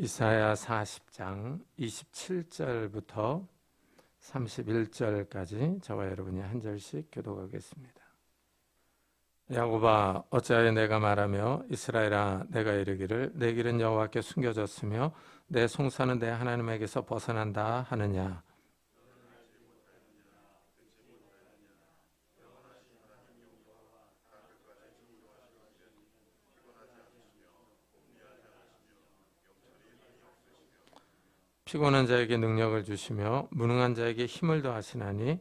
이사야 40장 27절부터 31절까지 저와 여러분이 한 절씩 교독하겠습니다. 야곱아, 어찌하여 내가 말하며 이스라엘아, 내가 이르기를 내 길은 여호와께 숨겨졌으며 내 송사는 내 하나님에게서 벗어난다 하느냐. 피곤한 자에게 능력을 주시며 무능한 자에게 힘을 더하시나니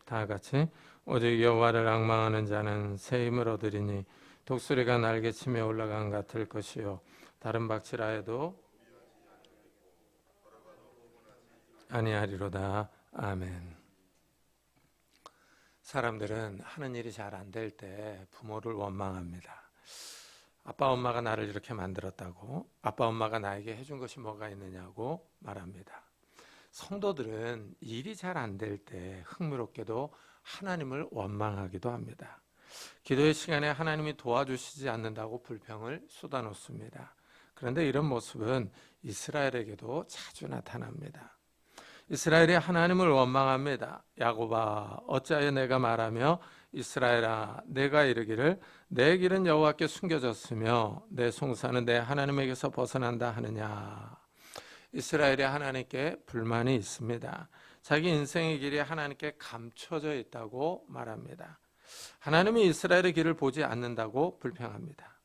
다 같이 오직 여호와를 앙망하는 자는 새 힘을 얻으리니 독수리가 날개치며 올라간 같을 것이요 다른 박치라 해도 아니하리로다. 아멘. 사람들은 하는 일이 잘 안 될 때 부모를 원망합니다. 아빠 엄마가 나를 이렇게 만들었다고, 아빠 엄마가 나에게 해준 것이 뭐가 있느냐고 말합니다. 성도들은 일이 잘 안 될 때 흥미롭게도 하나님을 원망하기도 합니다. 기도의 시간에 하나님이 도와주시지 않는다고 불평을 쏟아놓습니다. 그런데 이런 모습은 이스라엘에게도 자주 나타납니다. 이스라엘이 하나님을 원망합니다. 야곱아, 어찌하여 내가 말하며 이스라엘아, 내가 이르기를 내 길은 여호와께 숨겨졌으며 내 송사는 내 하나님에게서 벗어난다 하느냐. 이스라엘이 하나님께 불만이 있습니다. 자기 인생의 길이 하나님께 감춰져 있다고 말합니다. 하나님이 이스라엘의 길을 보지 않는다고 불평합니다.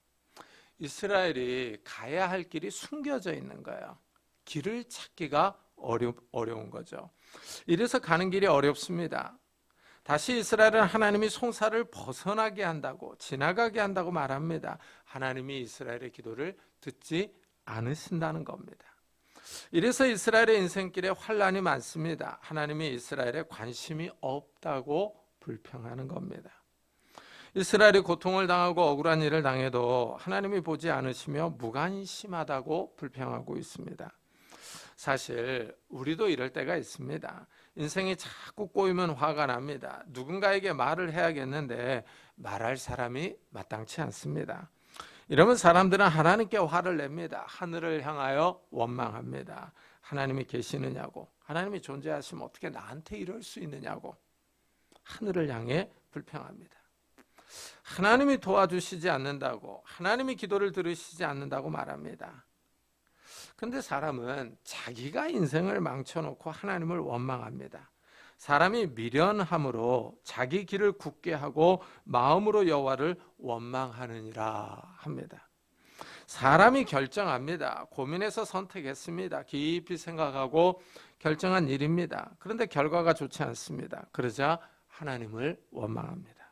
이스라엘이 가야 할 길이 숨겨져 있는 거예요. 길을 찾기가 어려운 거죠. 이래서 가는 길이 어렵습니다. 다시 이스라엘은 하나님이 송사를 벗어나게 한다고, 지나가게 한다고 말합니다. 하나님이 이스라엘의 기도를 듣지 않으신다는 겁니다. 이래서 이스라엘의 인생길에 환란이 많습니다. 하나님이 이스라엘에 관심이 없다고 불평하는 겁니다. 이스라엘이 고통을 당하고 억울한 일을 당해도 하나님이 보지 않으시며 무관심하다고 불평하고 있습니다. 사실 우리도 이럴 때가 있습니다. 인생이 자꾸 꼬이면 화가 납니다. 누군가에게 말을 해야겠는데 말할 사람이 마땅치 않습니다. 이러면 사람들은 하나님께 화를 냅니다. 하늘을 향하여 원망합니다. 하나님이 계시느냐고, 하나님이 존재하시면 어떻게 나한테 이럴 수 있느냐고 하늘을 향해 불평합니다. 하나님이 도와주시지 않는다고, 하나님이 기도를 들으시지 않는다고 말합니다. 그런데 사람은 자기가 인생을 망쳐놓고 하나님을 원망합니다. 사람이 미련함으로 자기 길을 굳게 하고 마음으로 여호와를 원망하느니라 합니다. 사람이 결정합니다. 고민해서 선택했습니다. 깊이 생각하고 결정한 일입니다. 그런데 결과가 좋지 않습니다. 그러자 하나님을 원망합니다.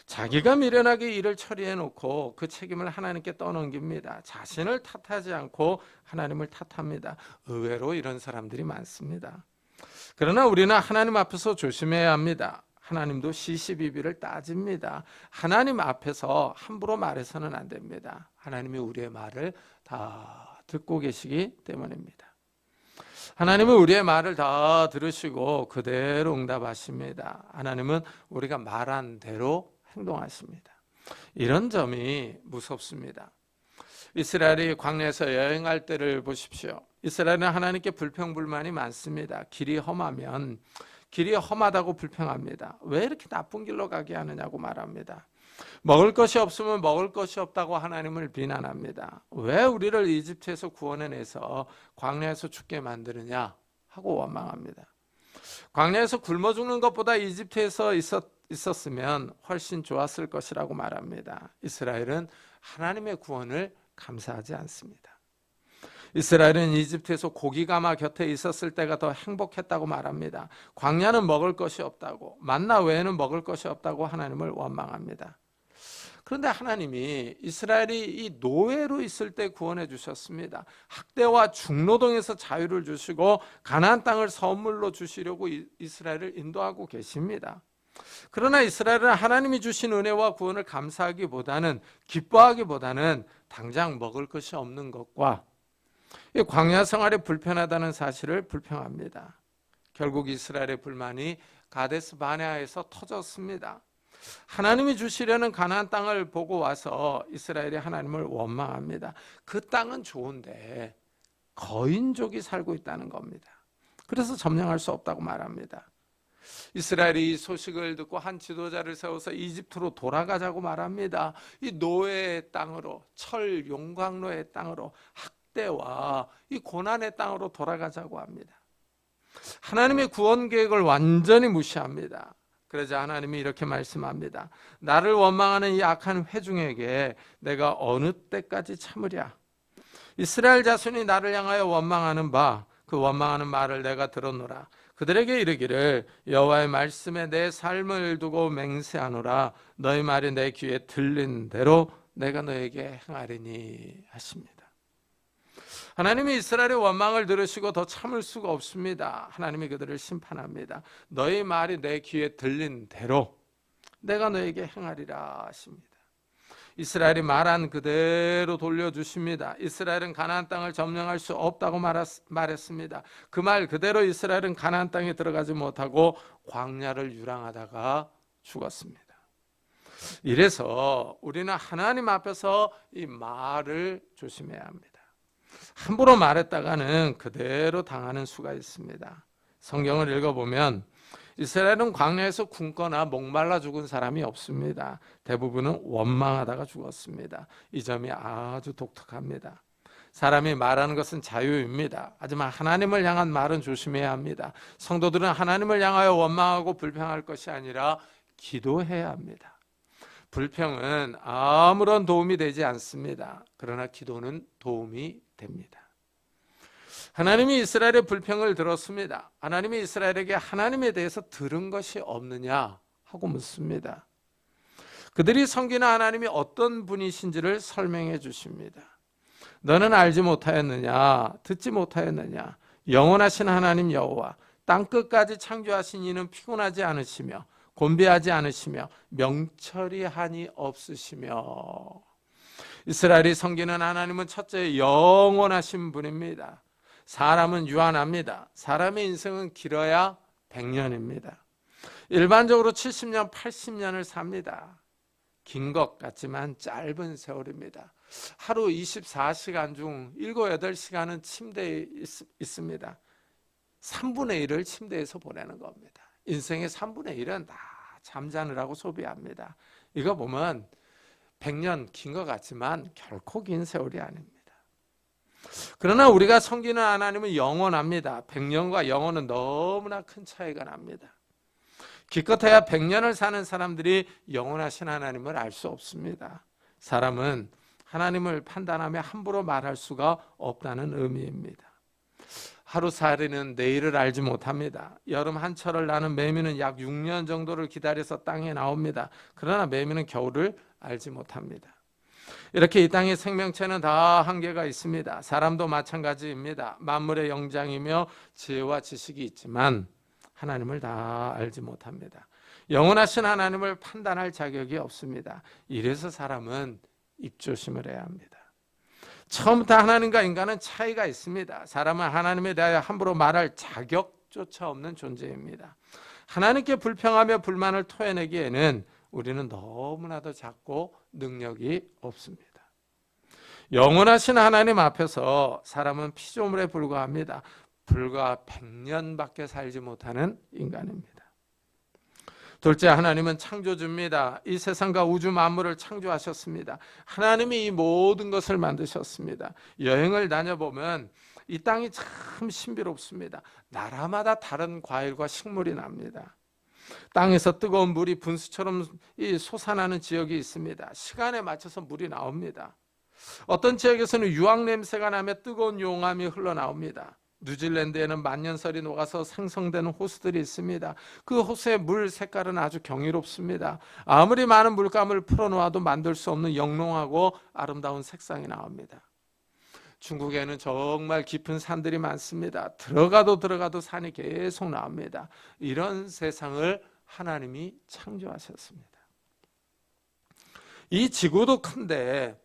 자기가 미련하게 일을 처리해놓고 그 책임을 하나님께 떠넘깁니다. 자신을 탓하지 않고 하나님을 탓합니다. 의외로 이런 사람들이 많습니다. 그러나 우리는 하나님 앞에서 조심해야 합니다. 하나님도 시시비비를 따집니다. 하나님 앞에서 함부로 말해서는 안 됩니다. 하나님이 우리의 말을 다 듣고 계시기 때문입니다. 하나님은 우리의 말을 다 들으시고 그대로 응답하십니다. 하나님은 우리가 말한 대로 행동하십니다. 이런 점이 무섭습니다. 이스라엘이 광야에서 여행할 때를 보십시오. 이스라엘은 하나님께 불평불만이 많습니다. 길이 험하면 길이 험하다고 불평합니다. 왜 이렇게 나쁜 길로 가게 하느냐고 말합니다. 먹을 것이 없으면 먹을 것이 없다고 하나님을 비난합니다. 왜 우리를 이집트에서 구원해내서 광야에서 죽게 만드느냐 하고 원망합니다. 광야에서 굶어 죽는 것보다 이집트에서 있었으면 훨씬 좋았을 것이라고 말합니다. 이스라엘은 하나님의 구원을 감사하지 않습니다. 이스라엘은 이집트에서 고기가마 곁에 있었을 때가 더 행복했다고 말합니다. 광야는 먹을 것이 없다고, 만나 외에는 먹을 것이 없다고 하나님을 원망합니다. 그런데 하나님이 이스라엘이 이 노예로 있을 때 구원해 주셨습니다. 학대와 중노동에서 자유를 주시고 가나안 땅을 선물로 주시려고 이스라엘을 인도하고 계십니다. 그러나 이스라엘은 하나님이 주신 은혜와 구원을 감사하기보다는, 기뻐하기보다는 당장 먹을 것이 없는 것과 광야 생활이 불편하다는 사실을 불평합니다. 결국 이스라엘의 불만이 가데스 바네아에서 터졌습니다. 하나님이 주시려는 가나안 땅을 보고 와서 이스라엘이 하나님을 원망합니다. 그 땅은 좋은데 거인족이 살고 있다는 겁니다. 그래서 점령할 수 없다고 말합니다. 이스라엘이 이 소식을 듣고 한 지도자를 세워서 이집트로 돌아가자고 말합니다. 이 노예의 땅으로, 철 용광로의 땅으로, 학대와 이 고난의 땅으로 돌아가자고 합니다. 하나님의 구원 계획을 완전히 무시합니다. 그러자 하나님이 이렇게 말씀합니다. 나를 원망하는 이 악한 회중에게 내가 어느 때까지 참으랴. 이스라엘 자손이 나를 향하여 원망하는 바 그 원망하는 말을 내가 들었노라. 그들에게 이르기를 여호와의 말씀에 내 삶을 두고 맹세하노라. 너희 말이 내 귀에 들린 대로 내가 너에게 행하리니 하십니다. 하나님이 이스라엘의 원망을 들으시고 더 참을 수가 없습니다. 하나님이 그들을 심판합니다. 너희 말이 내 귀에 들린 대로 내가 너에게 행하리라 하십니다. 이스라엘이 말한 그대로 돌려주십니다. 이스라엘은 가나안 땅을 점령할 수 없다고 말했습니다. 그 말 그대로 이스라엘은 가나안 땅에 들어가지 못하고 광야를 유랑하다가 죽었습니다. 이래서 우리는 하나님 앞에서 이 말을 조심해야 합니다. 함부로 말했다가는 그대로 당하는 수가 있습니다. 성경을 읽어보면 이스라엘은 광야에서 굶거나 목말라 죽은 사람이 없습니다. 대부분은 원망하다가 죽었습니다. 이 점이 아주 독특합니다. 사람이 말하는 것은 자유입니다. 하지만 하나님을 향한 말은 조심해야 합니다. 성도들은 하나님을 향하여 원망하고 불평할 것이 아니라 기도해야 합니다. 불평은 아무런 도움이 되지 않습니다. 그러나 기도는 도움이 됩니다. 하나님이 이스라엘의 불평을 들었습니다. 하나님이 이스라엘에게 하나님에 대해서 들은 것이 없느냐 하고 묻습니다. 그들이 섬기는 하나님이 어떤 분이신지를 설명해 주십니다. 너는 알지 못하였느냐? 듣지 못하였느냐? 영원하신 하나님 여호와 땅끝까지 창조하신 이는 피곤하지 않으시며 곤비하지 않으시며 명철이 한이 없으시며. 이스라엘이 섬기는 하나님은 첫째 영원하신 분입니다. 사람은 유한합니다. 사람의 인생은 길어야 100년입니다. 일반적으로 70년, 80년을 삽니다. 긴 것 같지만 짧은 세월입니다. 하루 24시간 중 7, 8시간은 침대에 있습니다. 3분의 1을 침대에서 보내는 겁니다. 인생의 3분의 1은 다 잠자느라고 소비합니다. 이거 보면 100년 긴 것 같지만 결코 긴 세월이 아닙니다. 그러나 우리가 섬기는 하나님은 영원합니다. 100년과 영원은 너무나 큰 차이가 납니다. 기껏해야 100년을 사는 사람들이 영원하신 하나님을 알 수 없습니다. 사람은 하나님을 판단하며 함부로 말할 수가 없다는 의미입니다. 하루살이는 내일을 알지 못합니다. 여름 한철을 나는 매미는 약 6년 정도를 기다려서 땅에 나옵니다. 그러나 매미는 겨울을 알지 못합니다. 이렇게 이 땅의 생명체는 다 한계가 있습니다. 사람도 마찬가지입니다. 만물의 영장이며 지혜와 지식이 있지만 하나님을 다 알지 못합니다. 영원하신 하나님을 판단할 자격이 없습니다. 이래서 사람은 입조심을 해야 합니다. 처음부터 하나님과 인간은 차이가 있습니다. 사람은 하나님에 대하여 함부로 말할 자격조차 없는 존재입니다. 하나님께 불평하며 불만을 토해내기에는 우리는 너무나도 작고 능력이 없습니다. 영원하신 하나님 앞에서 사람은 피조물에 불과합니다. 불과 100년밖에 살지 못하는 인간입니다. 둘째, 하나님은 창조주입니다. 이 세상과 우주 만물을 창조하셨습니다. 하나님이 이 모든 것을 만드셨습니다. 여행을 다녀보면 이 땅이 참 신비롭습니다. 나라마다 다른 과일과 식물이 납니다. 땅에서 뜨거운 물이 분수처럼 솟아나는 지역이 있습니다. 시간에 맞춰서 물이 나옵니다. 어떤 지역에서는 유황 냄새가 나며 뜨거운 용암이 흘러나옵니다. 뉴질랜드에는 만년설이 녹아서 생성되는 호수들이 있습니다. 그 호수의 물 색깔은 아주 경이롭습니다. 아무리 많은 물감을 풀어놓아도 만들 수 없는 영롱하고 아름다운 색상이 나옵니다. 중국에는 정말 깊은 산들이 많습니다. 들어가도 산이 계속 나옵니다. 이런 세상을 하나님이 창조하셨습니다. 이 지구도 큰데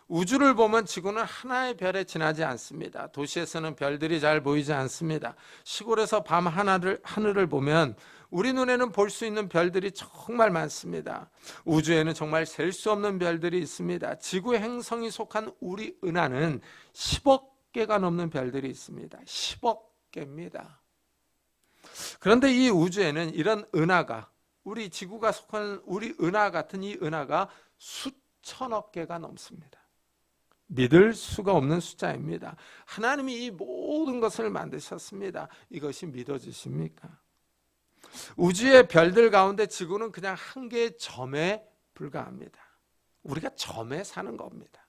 우주를 보면 지구는 하나의 별에 지나지 않습니다. 도시에서는 별들이 잘 보이지 않습니다. 시골에서 밤 하늘을 보면 우리 눈에는 볼 수 있는 별들이 정말 많습니다. 우주에는 정말 셀 수 없는 별들이 있습니다. 지구 행성이 속한 우리 은하는 10억 개가 넘는 별들이 있습니다. 10억 개입니다. 그런데 이 우주에는 이런 은하가, 우리 지구가 속한 우리 은하 같은 이 은하가 수천억 개가 넘습니다. 믿을 수가 없는 숫자입니다. 하나님이 이 모든 것을 만드셨습니다. 이것이 믿어지십니까? 우주의 별들 가운데 지구는 그냥 한 개의 점에 불과합니다. 우리가 점에 사는 겁니다.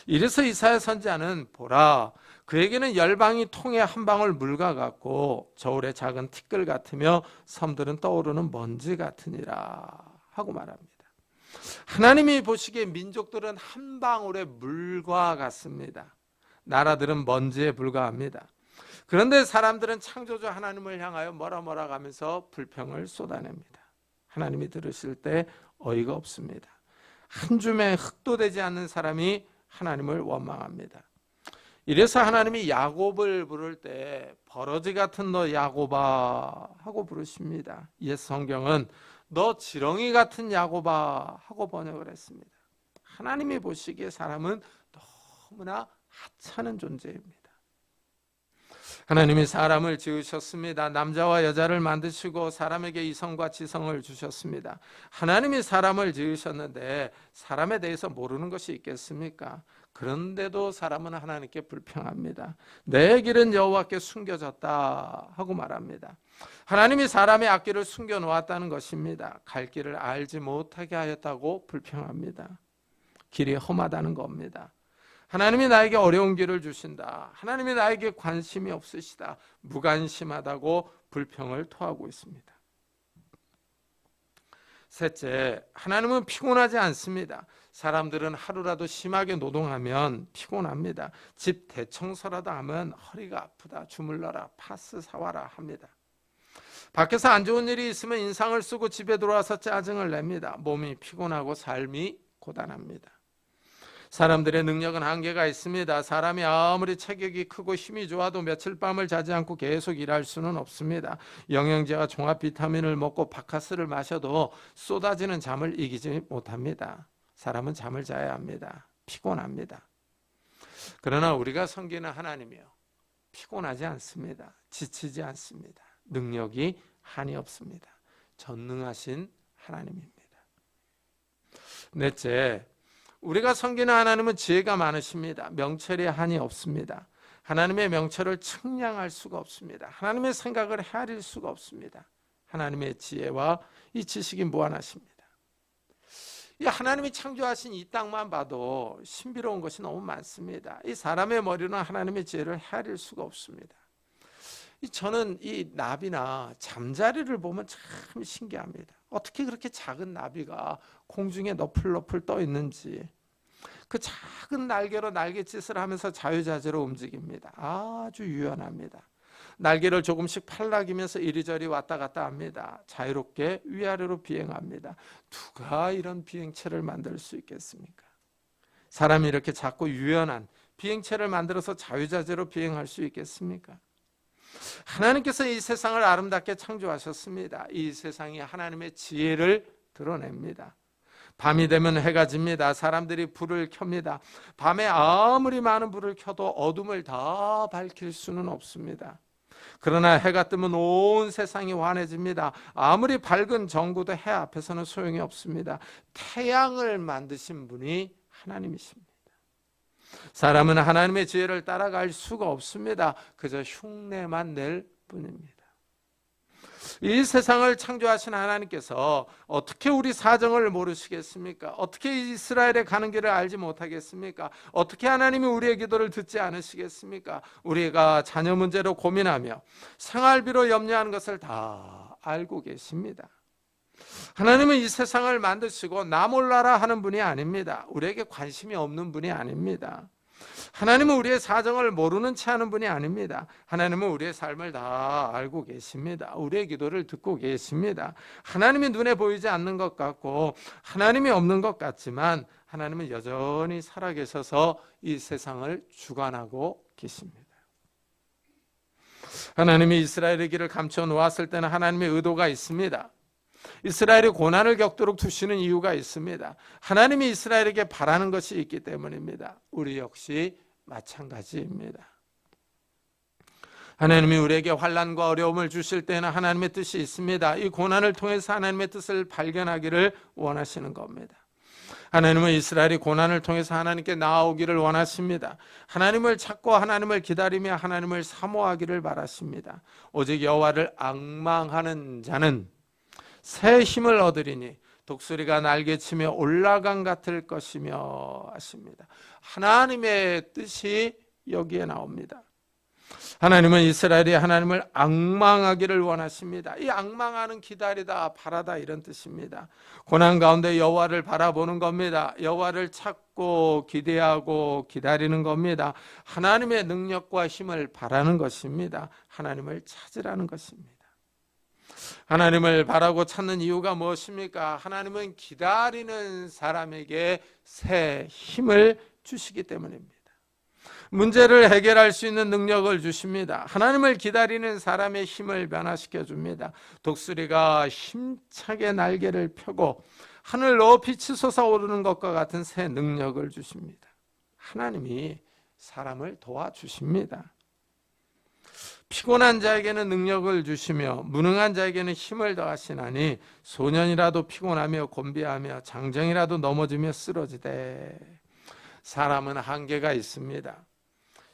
이래서 이사야 선지자는 보라, 그에게는 열방이 통에 한 방울 물과 같고 저울의 작은 티끌 같으며 섬들은 떠오르는 먼지 같으니라 하고 말합니다. 하나님이 보시기에 민족들은 한 방울의 물과 같습니다. 나라들은 먼지에 불과합니다. 그런데 사람들은 창조주 하나님을 향하여 뭐라 가면서 불평을 쏟아냅니다. 하나님이 들으실 때 어이가 없습니다. 한 줌의 흙도 되지 않는 사람이 하나님을 원망합니다. 이래서 하나님이 야곱을 부를 때 버러지 같은 너 야곱아 하고 부르십니다. 옛 성경은 너 지렁이 같은 야곱아 하고 번역을 했습니다. 하나님이 보시기에 사람은 너무나 하찮은 존재입니다. 하나님이 사람을 지으셨습니다. 남자와 여자를 만드시고 사람에게 이성과 지성을 주셨습니다. 하나님이 사람을 지으셨는데 사람에 대해서 모르는 것이 있겠습니까? 그런데도 사람은 하나님께 불평합니다. 내 길은 여호와께 숨겨졌다 하고 말합니다. 하나님이 사람의 앞길을 숨겨놓았다는 것입니다. 갈 길을 알지 못하게 하였다고 불평합니다. 길이 험하다는 겁니다. 하나님이 나에게 어려운 길을 주신다. 하나님이 나에게 관심이 없으시다. 무관심하다고 불평을 토하고 있습니다. 셋째, 하나님은 피곤하지 않습니다. 사람들은 하루라도 심하게 노동하면 피곤합니다. 집 대청소라도 하면 허리가 아프다, 주물러라, 파스 사와라 합니다. 밖에서 안 좋은 일이 있으면 인상을 쓰고 집에 들어와서 짜증을 냅니다. 몸이 피곤하고 삶이 고단합니다. 사람들의 능력은 한계가 있습니다. 사람이 아무리 체격이 크고 힘이 좋아도 며칠 밤을 자지 않고 계속 일할 수는 없습니다. 영양제와 종합 비타민을 먹고 바카스를 마셔도 쏟아지는 잠을 이기지 못합니다. 사람은 잠을 자야 합니다. 피곤합니다. 그러나 우리가 섬기는 하나님이요, 피곤하지 않습니다. 지치지 않습니다. 능력이 한이 없습니다. 전능하신 하나님입니다. 넷째, 우리가 섬기는 하나님은 지혜가 많으십니다. 명철에 한이 없습니다. 하나님의 명철을 측량할 수가 없습니다. 하나님의 생각을 헤아릴 수가 없습니다. 하나님의 지혜와 이 지식이 무한하십니다. 이 하나님이 창조하신 이 땅만 봐도 신비로운 것이 너무 많습니다. 이 사람의 머리는 하나님의 지혜를 헤아릴 수가 없습니다. 저는 이 나비나 잠자리를 보면 참 신기합니다. 어떻게 그렇게 작은 나비가 공중에 너풀너풀 떠 있는지, 그 작은 날개로 날갯짓을 하면서 자유자재로 움직입니다. 아주 유연합니다. 날개를 조금씩 팔락이면서 이리저리 왔다 갔다 합니다. 자유롭게 위아래로 비행합니다. 누가 이런 비행체를 만들 수 있겠습니까? 사람이 이렇게 작고 유연한 비행체를 만들어서 자유자재로 비행할 수 있겠습니까? 하나님께서 이 세상을 아름답게 창조하셨습니다. 이 세상이 하나님의 지혜를 드러냅니다. 밤이 되면 해가 집니다. 사람들이 불을 켭니다. 밤에 아무리 많은 불을 켜도 어둠을 다 밝힐 수는 없습니다. 그러나 해가 뜨면 온 세상이 환해집니다. 아무리 밝은 전구도 해 앞에서는 소용이 없습니다. 태양을 만드신 분이 하나님이십니다. 사람은 하나님의 지혜를 따라갈 수가 없습니다. 그저 흉내만 낼 뿐입니다. 이 세상을 창조하신 하나님께서 어떻게 우리 사정을 모르시겠습니까? 어떻게 이스라엘에 가는 길을 알지 못하겠습니까? 어떻게 하나님이 우리의 기도를 듣지 않으시겠습니까? 우리가 자녀 문제로 고민하며 생활비로 염려하는 것을 다 알고 계십니다. 하나님은 이 세상을 만드시고 나 몰라라 하는 분이 아닙니다. 우리에게 관심이 없는 분이 아닙니다. 하나님은 우리의 사정을 모르는 채 하는 분이 아닙니다. 하나님은 우리의 삶을 다 알고 계십니다. 우리의 기도를 듣고 계십니다. 하나님이 눈에 보이지 않는 것 같고 하나님이 없는 것 같지만 하나님은 여전히 살아계셔서 이 세상을 주관하고 계십니다. 하나님이 이스라엘의 길을 감춰 놓았을 때는 하나님의 의도가 있습니다. 이스라엘이 고난을 겪도록 두시는 이유가 있습니다. 하나님이 이스라엘에게 바라는 것이 있기 때문입니다. 우리 역시 마찬가지입니다. 하나님이 우리에게 환난과 어려움을 주실 때는 하나님의 뜻이 있습니다. 이 고난을 통해서 하나님의 뜻을 발견하기를 원하시는 겁니다. 하나님은 이스라엘이 고난을 통해서 하나님께 나아오기를 원하십니다. 하나님을 찾고 하나님을 기다리며 하나님을 사모하기를 바라십니다. 오직 여호와를 앙망하는 자는 새 힘을 얻으리니 독수리가 날개치며 올라간 같을 것이며 하십니다. 하나님의 뜻이 여기에 나옵니다. 하나님은 이스라엘이 하나님을 앙망하기를 원하십니다. 이 앙망하는 기다리다 바라다 이런 뜻입니다. 고난 가운데 여호와를 바라보는 겁니다. 여호와를 찾고 기대하고 기다리는 겁니다. 하나님의 능력과 힘을 바라는 것입니다. 하나님을 찾으라는 것입니다. 하나님을 바라고 찾는 이유가 무엇입니까? 하나님은 기다리는 사람에게 새 힘을 주시기 때문입니다. 문제를 해결할 수 있는 능력을 주십니다. 하나님을 기다리는 사람의 힘을 변화시켜 줍니다. 독수리가 힘차게 날개를 펴고 하늘 높이 치솟아오르는 것과 같은 새 능력을 주십니다. 하나님이 사람을 도와주십니다. 피곤한 자에게는 능력을 주시며 무능한 자에게는 힘을 더하시나니 소년이라도 피곤하며 곤비하며 장정이라도 넘어지며 쓰러지되. 사람은 한계가 있습니다.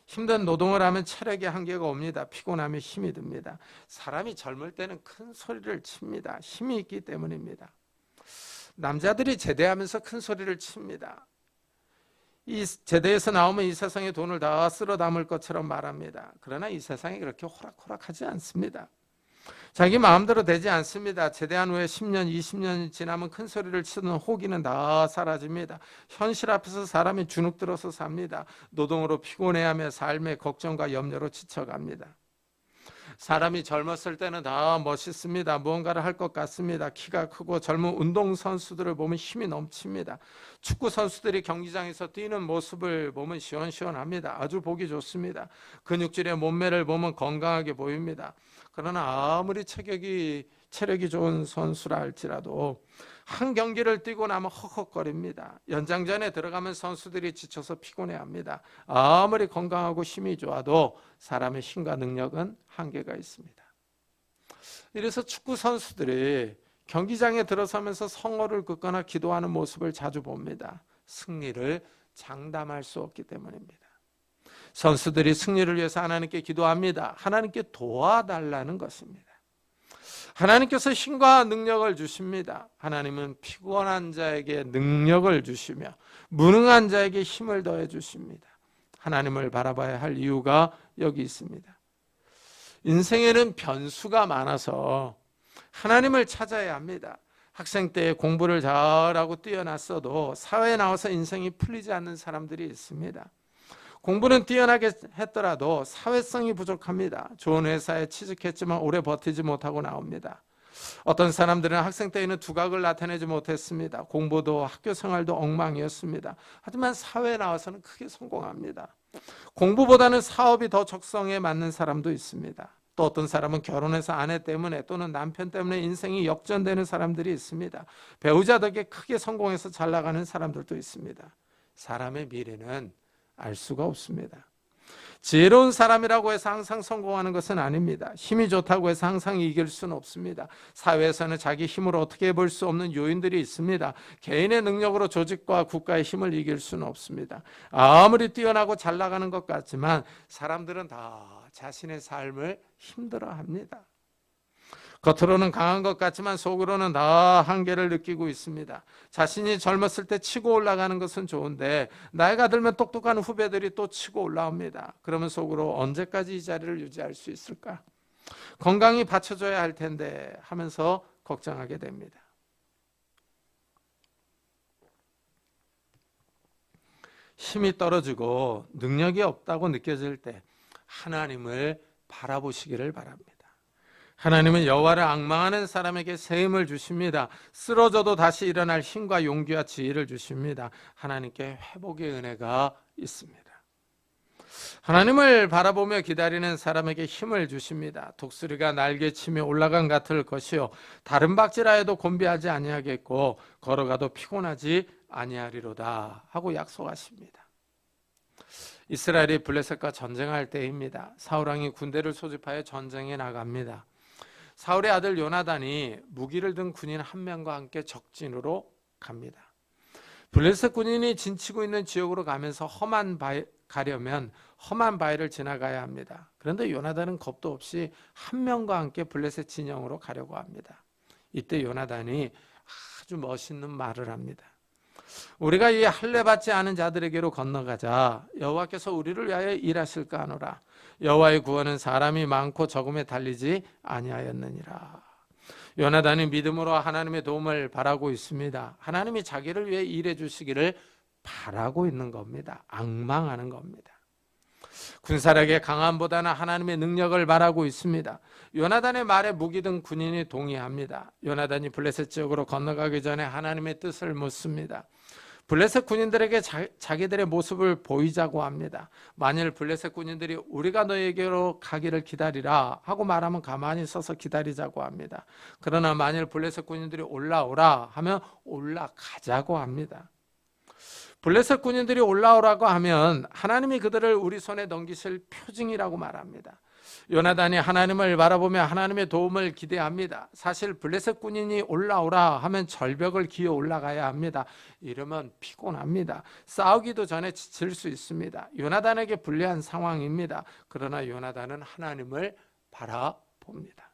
힘든 노동을 하면 체력에 한계가 옵니다. 피곤하면 힘이 듭니다. 사람이 젊을 때는 큰 소리를 칩니다. 힘이 있기 때문입니다. 남자들이 제대하면서 큰 소리를 칩니다. 이 제대에서 나오면 이 세상의 돈을 다 쓸어 담을 것처럼 말합니다. 그러나 이 세상이 그렇게 호락호락하지 않습니다. 자기 마음대로 되지 않습니다. 제대한 후에 10년, 20년 지나면 큰 소리를 치는 호기는 다 사라집니다. 현실 앞에서 사람이 주눅 들어서 삽니다. 노동으로 피곤해하며 삶의 걱정과 염려로 지쳐갑니다. 사람이 젊었을 때는 다 멋있습니다. 무언가를 할 것 같습니다. 키가 크고 젊은 운동선수들을 보면 힘이 넘칩니다. 축구선수들이 경기장에서 뛰는 모습을 보면 시원시원합니다. 아주 보기 좋습니다. 근육질의 몸매를 보면 건강하게 보입니다. 그러나 아무리 체력이 좋은 선수라 할지라도 한 경기를 뛰고 나면 헉헉거립니다. 연장전에 들어가면 선수들이 지쳐서 피곤해합니다. 아무리 건강하고 힘이 좋아도 사람의 힘과 능력은 한계가 있습니다. 이래서 축구 선수들이 경기장에 들어서면서 성호를 긋거나 기도하는 모습을 자주 봅니다. 승리를 장담할 수 없기 때문입니다. 선수들이 승리를 위해서 하나님께 기도합니다. 하나님께 도와달라는 것입니다. 하나님께서 힘과 능력을 주십니다. 하나님은 피곤한 자에게 능력을 주시며 무능한 자에게 힘을 더해 주십니다. 하나님을 바라봐야 할 이유가 여기 있습니다. 인생에는 변수가 많아서 하나님을 찾아야 합니다. 학생 때 공부를 잘하고 뛰어났어도 사회에 나와서 인생이 풀리지 않는 사람들이 있습니다. 공부는 뛰어나게 했더라도 사회성이 부족합니다. 좋은 회사에 취직했지만 오래 버티지 못하고 나옵니다. 어떤 사람들은 학생 때에는 두각을 나타내지 못했습니다. 공부도 학교 생활도 엉망이었습니다. 하지만 사회에 나와서는 크게 성공합니다. 공부보다는 사업이 더 적성에 맞는 사람도 있습니다. 또 어떤 사람은 결혼해서 아내 때문에 또는 남편 때문에 인생이 역전되는 사람들이 있습니다. 배우자 덕에 크게 성공해서 잘 나가는 사람들도 있습니다. 사람의 미래는 알 수가 없습니다. 지혜로운 사람이라고 해서 항상 성공하는 것은 아닙니다. 힘이 좋다고 해서 항상 이길 수는 없습니다. 사회에서는 자기 힘으로 어떻게 해볼 수 없는 요인들이 있습니다. 개인의 능력으로 조직과 국가의 힘을 이길 수는 없습니다. 아무리 뛰어나고 잘 나가는 것 같지만 사람들은 다 자신의 삶을 힘들어합니다. 겉으로는 강한 것 같지만 속으로는 다 한계를 느끼고 있습니다. 자신이 젊었을 때 치고 올라가는 것은 좋은데 나이가 들면 똑똑한 후배들이 또 치고 올라옵니다. 그러면 속으로 언제까지 이 자리를 유지할 수 있을까? 건강이 받쳐줘야 할 텐데 하면서 걱정하게 됩니다. 힘이 떨어지고 능력이 없다고 느껴질 때 하나님을 바라보시기를 바랍니다. 하나님은 여호와를 앙망하는 사람에게 새 힘을 주십니다. 쓰러져도 다시 일어날 힘과 용기와 지혜를 주십니다. 하나님께 회복의 은혜가 있습니다. 하나님을 바라보며 기다리는 사람에게 힘을 주십니다. 독수리가 날개치며 올라간 같을 것이요 다른 박질하여도 곤비하지 아니하겠고 걸어가도 피곤하지 아니하리로다 하고 약속하십니다. 이스라엘이 블레셋과 전쟁할 때입니다. 사울왕이 군대를 소집하여 전쟁에 나갑니다. 사울의 아들 요나단이 무기를 든 군인 한 명과 함께 적진으로 갑니다. 블레셋 군인이 진치고 있는 지역으로 가면서 가려면 험한 바위를 지나가야 합니다. 그런데 요나단은 겁도 없이 한 명과 함께 블레셋 진영으로 가려고 합니다. 이때 요나단이 아주 멋있는 말을 합니다. 우리가 이 할례 받지 않은 자들에게로 건너가자. 여호와께서 우리를 위하여 일하실까 하노라. 여호와의 구원은 사람이 많고 적음에 달리지 아니하였느니라. 요나단이 믿음으로 하나님의 도움을 바라고 있습니다. 하나님이 자기를 위해 일해 주시기를 바라고 있는 겁니다. 앙망하는 겁니다. 군사력의 강함보다는 하나님의 능력을 바라고 있습니다. 요나단의 말에 무기 든 군인이 동의합니다. 요나단이 블레셋 지역으로 건너가기 전에 하나님의 뜻을 묻습니다. 블레셋 군인들에게 자기들의 모습을 보이자고 합니다. 만일 블레셋 군인들이 우리가 너에게로 가기를 기다리라 하고 말하면 가만히 서서 기다리자고 합니다. 그러나 만일 블레셋 군인들이 올라오라 하면 올라가자고 합니다. 블레셋 군인들이 올라오라고 하면 하나님이 그들을 우리 손에 넘기실 표징이라고 말합니다. 요나단이 하나님을 바라보며 하나님의 도움을 기대합니다. 사실 블레셋 군인이 올라오라 하면 절벽을 기어 올라가야 합니다. 이러면 피곤합니다. 싸우기도 전에 지칠 수 있습니다. 요나단에게 불리한 상황입니다. 그러나 요나단은 하나님을 바라봅니다.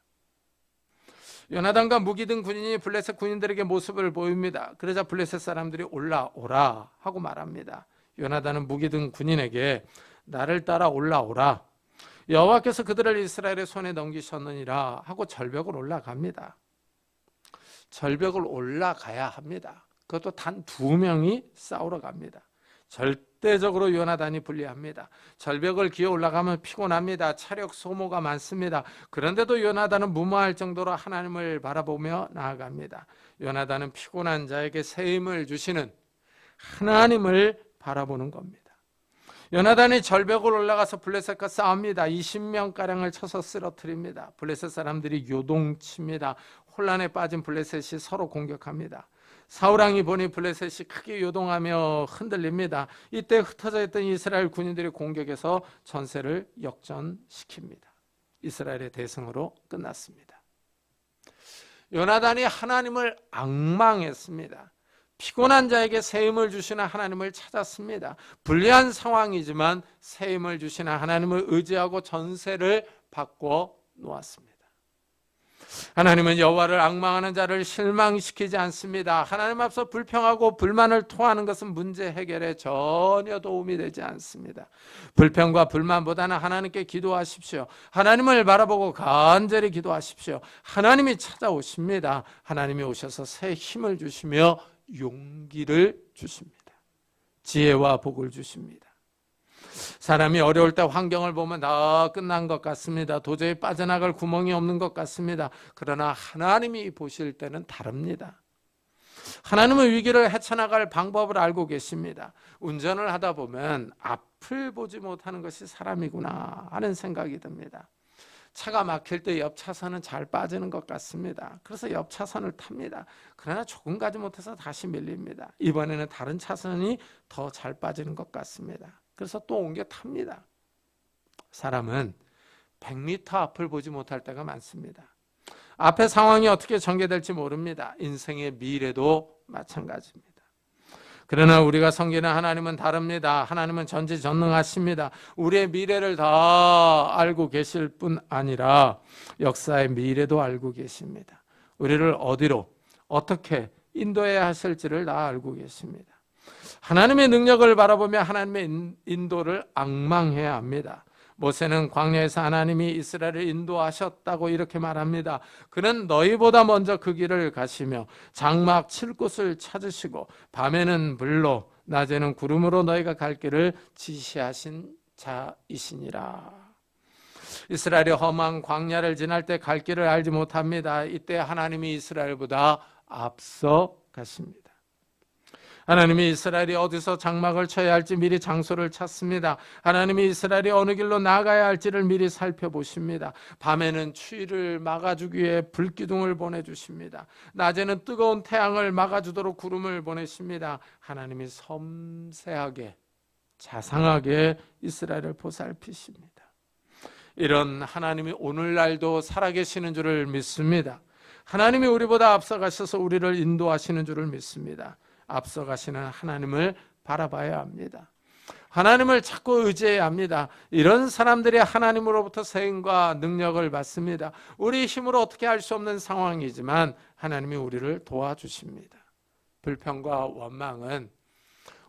요나단과 무기 든 군인이 블레셋 군인들에게 모습을 보입니다. 그러자 블레셋 사람들이 올라오라 하고 말합니다. 요나단은 무기 든 군인에게 나를 따라 올라오라. 여호와께서 그들을 이스라엘의 손에 넘기셨느니라 하고 절벽을 올라갑니다. 절벽을 올라가야 합니다. 그것도 단 2명이 싸우러 갑니다. 절대적으로 요나단이 불리합니다. 절벽을 기어 올라가면 피곤합니다. 차력 소모가 많습니다. 그런데도 요나단은 무모할 정도로 하나님을 바라보며 나아갑니다. 요나단은 피곤한 자에게 새 힘을 주시는 하나님을 바라보는 겁니다. 요나단이 절벽을 올라가서 블레셋과 싸웁니다. 20명가량을 쳐서 쓰러뜨립니다. 블레셋 사람들이 요동칩니다. 혼란에 빠진 블레셋이 서로 공격합니다. 사울왕이 보니 블레셋이 크게 요동하며 흔들립니다. 이때 흩어져 있던 이스라엘 군인들의 공격에서 전세를 역전시킵니다. 이스라엘의 대승으로 끝났습니다. 요나단이 하나님을 앙망했습니다. 피곤한 자에게 새 힘을 주시는 하나님을 찾았습니다. 불리한 상황이지만 새 힘을 주시는 하나님을 의지하고 전세를 바꿔 놓았습니다. 하나님은 여호와를 앙망하는 자를 실망시키지 않습니다. 하나님 앞서 불평하고 불만을 토하는 것은 문제 해결에 전혀 도움이 되지 않습니다. 불평과 불만보다는 하나님께 기도하십시오. 하나님을 바라보고 간절히 기도하십시오. 하나님이 찾아오십니다. 하나님이 오셔서 새 힘을 주시며 용기를 주십니다. 지혜와 복을 주십니다. 사람이 어려울 때 환경을 보면 다 끝난 것 같습니다. 도저히 빠져나갈 구멍이 없는 것 같습니다. 그러나 하나님이 보실 때는 다릅니다. 하나님은 위기를 헤쳐나갈 방법을 알고 계십니다. 운전을 하다 보면 앞을 보지 못하는 것이 사람이구나 하는 생각이 듭니다. 차가 막힐 때 옆 차선은 잘 빠지는 것 같습니다. 그래서 옆 차선을 탑니다. 그러나 조금 가지 못해서 다시 밀립니다. 이번에는 다른 차선이 더 잘 빠지는 것 같습니다. 그래서 또 옮겨 탑니다. 사람은 100m 앞을 보지 못할 때가 많습니다. 앞의 상황이 어떻게 전개될지 모릅니다. 인생의 미래도 마찬가지입니다. 그러나 우리가 섬기는 하나님은 다릅니다. 하나님은 전지전능하십니다. 우리의 미래를 다 알고 계실 뿐 아니라 역사의 미래도 알고 계십니다. 우리를 어디로 어떻게 인도해야 하실지를 다 알고 계십니다. 하나님의 능력을 바라보며 하나님의 인도를 앙망해야 합니다. 모세는 광야에서 하나님이 이스라엘을 인도하셨다고 이렇게 말합니다. 그는 너희보다 먼저 그 길을 가시며 장막 칠 곳을 찾으시고 밤에는 불로 낮에는 구름으로 너희가 갈 길을 지시하신 자이시니라. 이스라엘이 험한 광야를 지날 때 갈 길을 알지 못합니다. 이때 하나님이 이스라엘보다 앞서 가십니다. 하나님이 이스라엘이 어디서 장막을 쳐야 할지 미리 장소를 찾습니다. 하나님이 이스라엘이 어느 길로 나가야 할지를 미리 살펴보십니다. 밤에는 추위를 막아주기 위해 불기둥을 보내주십니다. 낮에는 뜨거운 태양을 막아주도록 구름을 보내십니다. 하나님이 섬세하게 자상하게 이스라엘을 보살피십니다. 이런 하나님이 오늘날도 살아계시는 줄을 믿습니다. 하나님이 우리보다 앞서가셔서 우리를 인도하시는 줄을 믿습니다. 앞서가시는 하나님을 바라봐야 합니다. 하나님을 자꾸 의지해야 합니다. 이런 사람들이 하나님으로부터 세임과 능력을 받습니다. 우리 힘으로 어떻게 할 수 없는 상황이지만 하나님이 우리를 도와주십니다. 불평과 원망은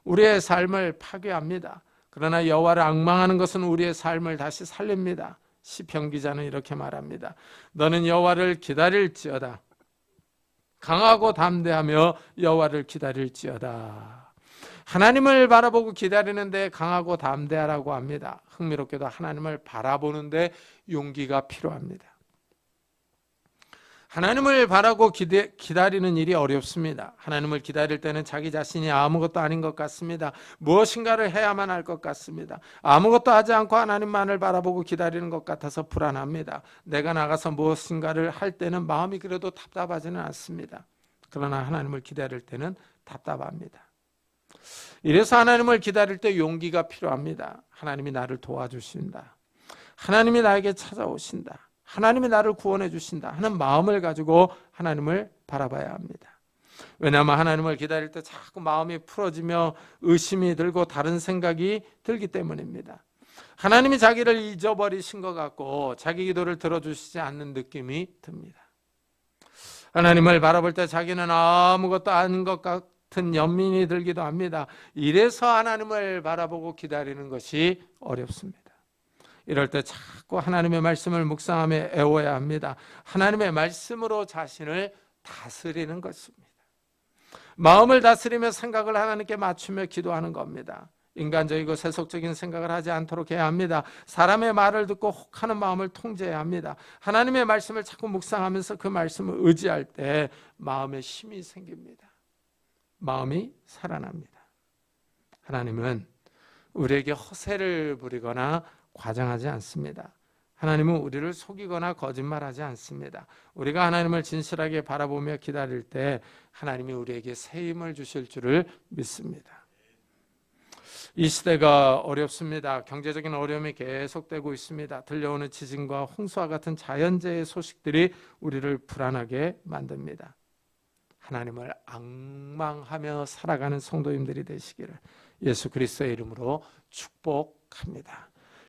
우리의 삶을 파괴합니다. 그러나 여호와를 앙망하는 것은 우리의 삶을 다시 살립니다. 시편 기자는 이렇게 말합니다. 너는 여호와를 기다릴지어다. 강하고 담대하며 여호와를 기다릴지어다. 하나님을 바라보고 기다리는데 강하고 담대하라고 합니다. 흥미롭게도 하나님을 바라보는데 용기가 필요합니다. 하나님을 바라고 기다리는 일이 어렵습니다. 하나님을 기다릴 때는 자기 자신이 아무것도 아닌 것 같습니다. 무엇인가를 해야만 할 것 같습니다. 아무것도 하지 않고 하나님만을 바라보고 기다리는 것 같아서 불안합니다. 내가 나가서 무엇인가를 할 때는 마음이 그래도 답답하지는 않습니다. 그러나 하나님을 기다릴 때는 답답합니다. 이래서 하나님을 기다릴 때 용기가 필요합니다. 하나님이 나를 도와주신다. 하나님이 나에게 찾아오신다. 하나님이 나를 구원해 주신다 하는 마음을 가지고 하나님을 바라봐야 합니다. 왜냐하면 하나님을 기다릴 때 자꾸 마음이 풀어지며 의심이 들고 다른 생각이 들기 때문입니다. 하나님이 자기를 잊어버리신 것 같고 자기 기도를 들어주시지 않는 느낌이 듭니다. 하나님을 바라볼 때 자기는 아무것도 아닌 것 같은 연민이 들기도 합니다. 이래서 하나님을 바라보고 기다리는 것이 어렵습니다. 이럴 때 자꾸 하나님의 말씀을 묵상하며 애워야 합니다. 하나님의 말씀으로 자신을 다스리는 것입니다. 마음을 다스리며 생각을 하나님께 맞추며 기도하는 겁니다. 인간적이고 세속적인 생각을 하지 않도록 해야 합니다. 사람의 말을 듣고 혹하는 마음을 통제해야 합니다. 하나님의 말씀을 자꾸 묵상하면서 그 말씀을 의지할 때 마음에 힘이 생깁니다. 마음이 살아납니다. 하나님은 우리에게 허세를 부리거나 과장하지 않습니다. 하나님은 우리를 속이거나 거짓말하지 않습니다. 우리가 하나님을 진실하게 바라보며 기다릴 때 하나님이 우리에게 새 힘을 주실 줄을 믿습니다. 이 시대가 어렵습니다. 경제적인 어려움이 계속되고 있습니다. 들려오는 지진과 홍수와 같은 자연재해 소식들이 우리를 불안하게 만듭니다. 하나님을 앙망하며 살아가는 성도님들이 되시기를 예수 그리스도의 이름으로 축복합니다.